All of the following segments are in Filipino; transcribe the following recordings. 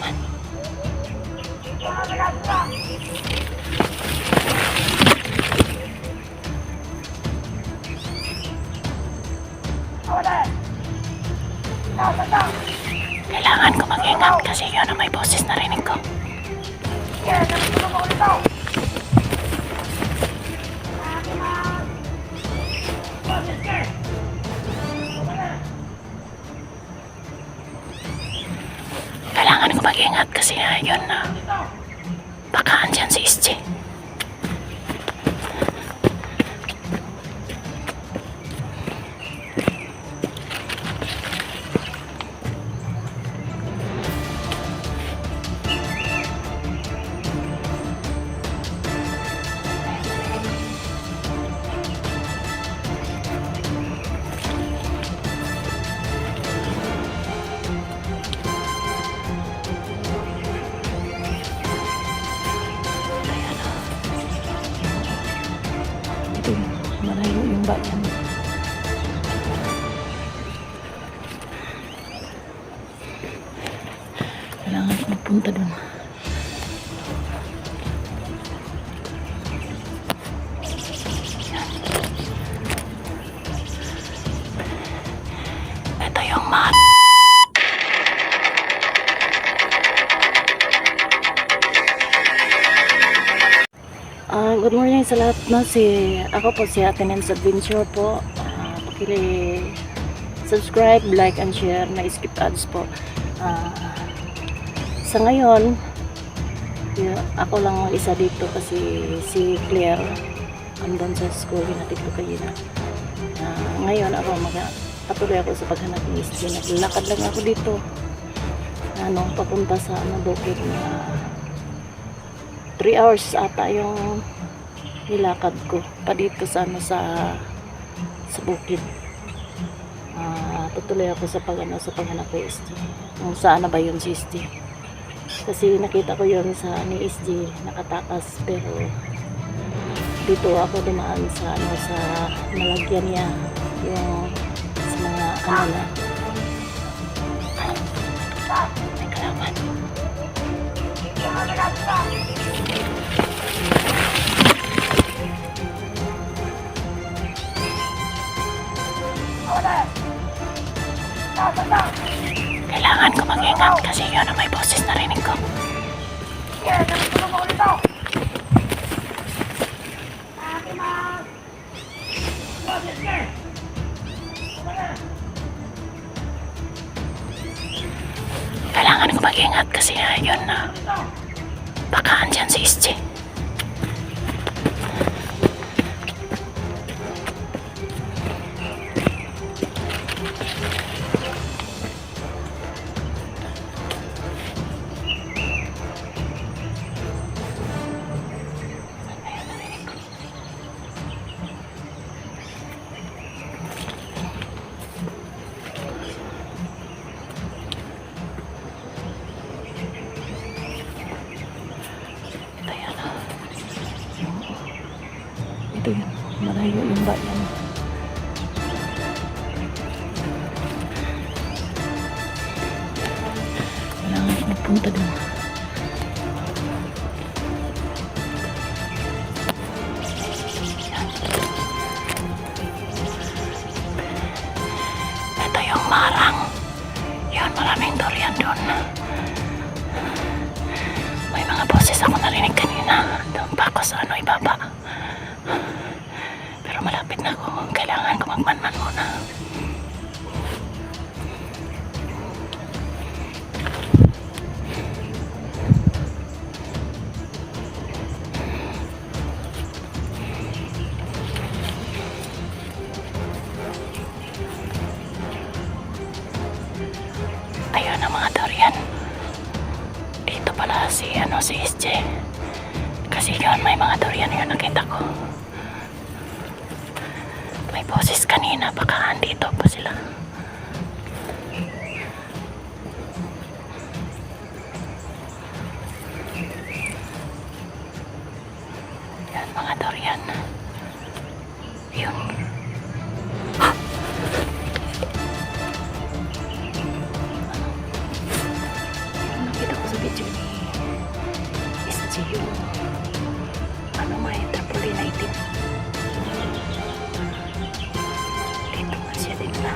naman. Kailangan ko mag-ingat kasi yun ang may boses na rinig ko. Kailangan ko mag-ingat kasi yun na baka andyan si SJ. Malayo yung bayan. Kailangan ko magpunta dun. Ito yung mat. Good morning sa lahat na ako po si Atenens Adventure po. Subscribe, like and share, na skip ads po. Sa ngayon ako lang ang isa dito kasi si Claire andun sa school, hinatid ko kayo na. Ngayon ako patuloy ako sa paghanap ni SJ. Naglalakad lang ako dito papunta sa bukid na 3 hours ata yung nilakad ko pa dito sa bukid. Tutuloy ako sa paghanap kay SJ. Kung saan na ba yun si SJ? Kasi nakita ko yun sa ni SJ nakatakas, pero dito ako dumaan sa nalagyan niya yung sa mga na may kalaman. Kailangan ko mag-ingat kasi yun ang may boses na rinig ko. Kailangan ko mag-ingat kasi yun na baka andyan si SJ. Ito yun, malayo yung bayan. Kailangan ko magpunta dun. Ito yung marang. Yun, maraming durian dun. May mga boses ako narinig kanina. Doon pa ako sa ibaba. Pero malapit na ako. Kailangan ko magmanman muna. Ayun ang mga durian. Dito pala si SJ. Kasi yun, may mga durian yun nakita ko. May boses kanina, baka andito pa sila. Yan, mga durian. Yun. Nakita ko sa video ni SG yung ano may trampoline na itim. Dito nga siya din na.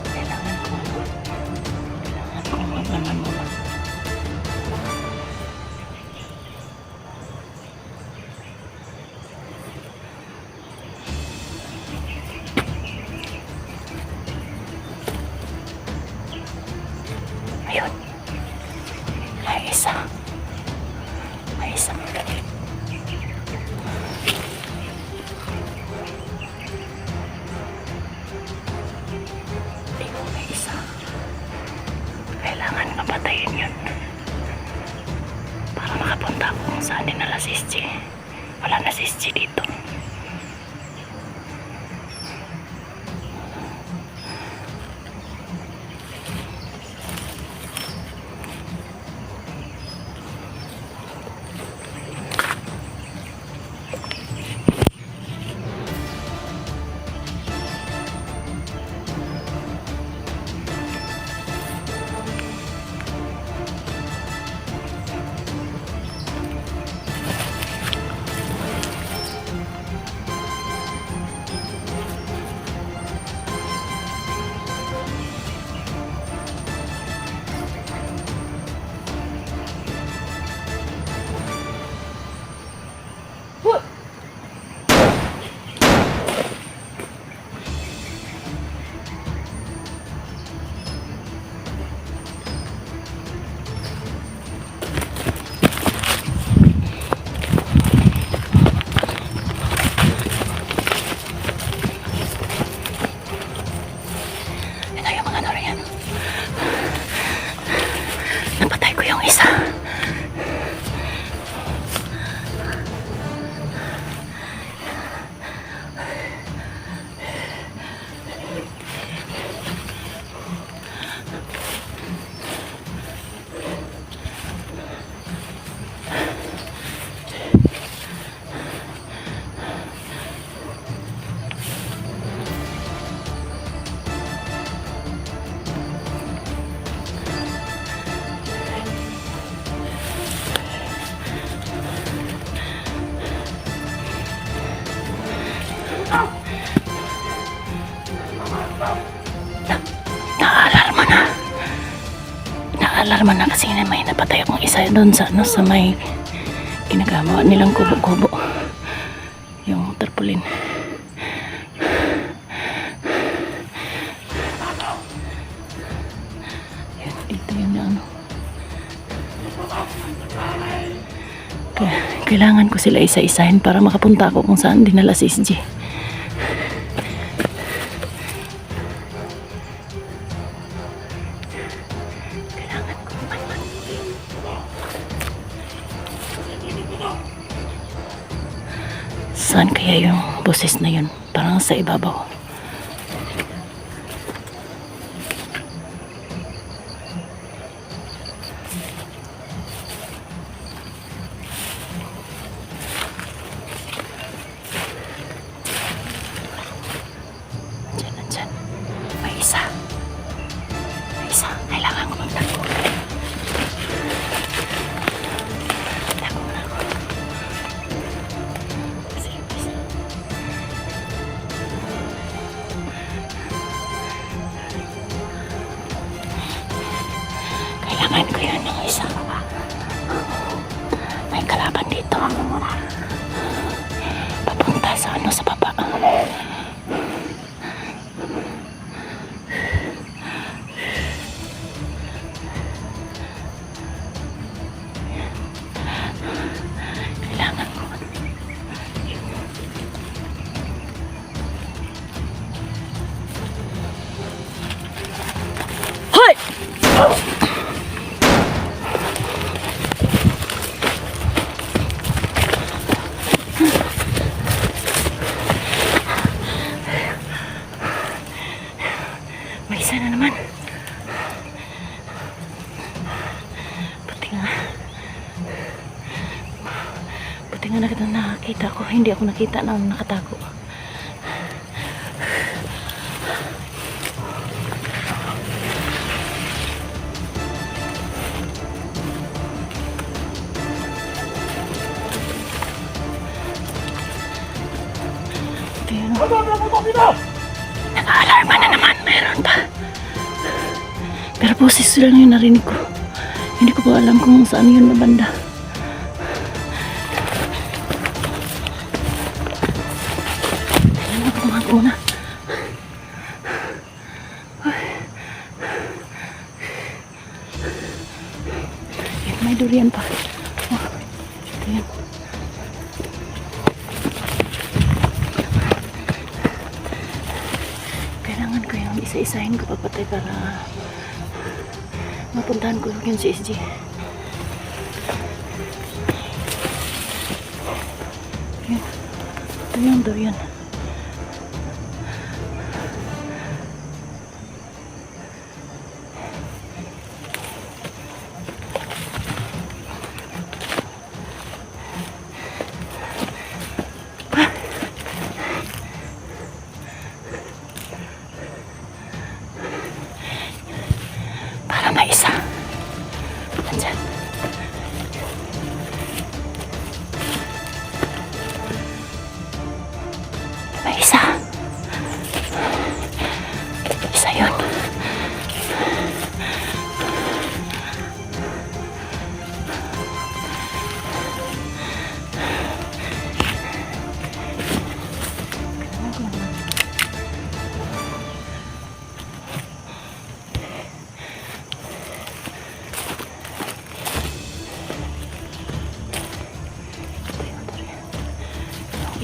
Kailangan kong maganan muna. Ayun. May isa. May isa. Ayun, may isa. Kailangan mapatayin yun. Para makapunta ako kung saan dinala si SG. Wala na si SG dito. Napatay ko yung isa. Naalarma na kasi may napatay akong isa doon sa ano, sa may ginagawa nilang kubo-kubo yung tarpaulin. Yan, dito yun ano. Kailangan ko sila isa-isahin para makapunta ako kung saan dinala si SG. Saan kaya yung boses na yun? Parang sa ibabaw. Diyan. May isa. Kailangan ko magtago. Tago na ako. Kailangan ko yun ng isa. May kalaban dito. Papunta sa ano, sa baba. Kailangan ko. Hoy! May isa na naman. Buti nga nakita ko. Hindi ako nakita na nakatago. Naka-alarma na naman. Meron pa. Pero boses lang yung narinig ko. Hindi ko pa alam kung saan yun na banda. Ayan ako tumaguna. Ayan, may durian pa. Oh, ayan. Kailangan ko yung isa-isahin ko papatay para mapuntahan ko yun si SG. Ayan. Ito yung durian. Para may isa. Andyan. May isa. Isa yun.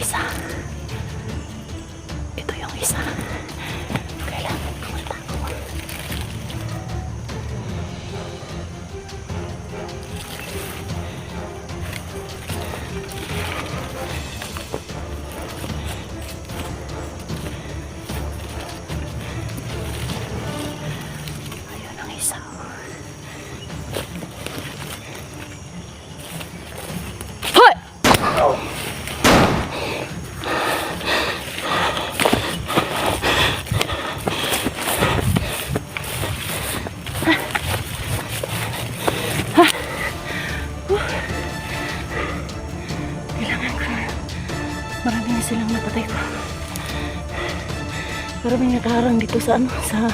Isa. Ito yung isa. Kailangan ko matakbo. Ayun ang isa. Hoy! Kailangan ko. Marami na silang napatay ko. Maraming nakaharang dito sa ano, sa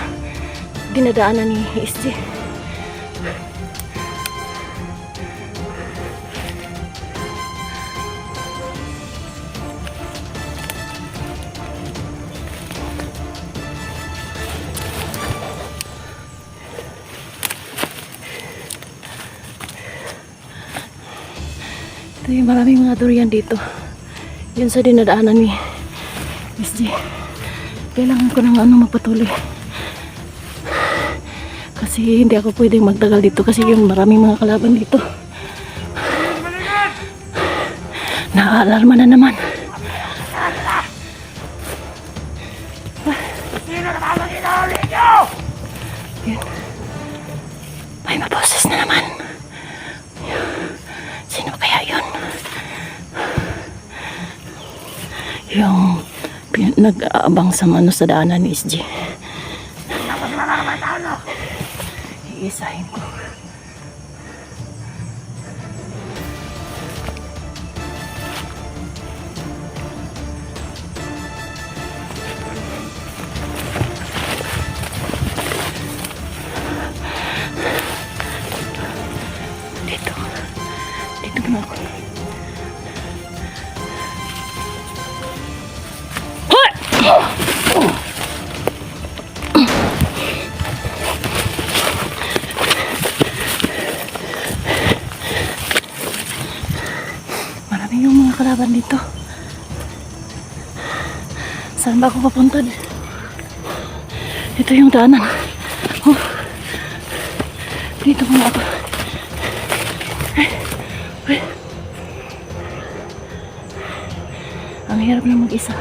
dinadaanan ni SG. Ito yung maraming mga durian dito. Yun sa dinadaanan ni SG. Kailangan ko ng ano mapatuloy. Kasi hindi ako pwedeng magtagal dito kasi yung maraming mga kalaban dito. Naka-alarma na naman. Sino na mga ginahuli nyo? Yun. May maboses na naman. Sino kaya yun? Yung nag-aabang sa mano sa daanan ni SG. Tapos mga kabataan mo. Iisahin ko. Dito. Dito na ako. Marami yung mga kalaban dito. Saan ba ako papunta? Ito yung daanan. Oh. Dito muna ako. Ay. Ang hirap na mag-isa.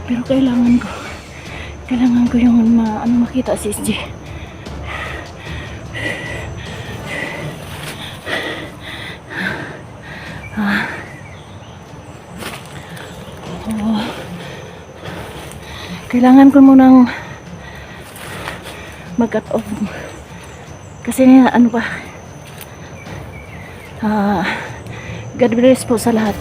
Pero kailangan ko yung makita si SG. Oh. Kailangan ko munang mag-cut off. Kasi ano pa, God bless po sa lahat.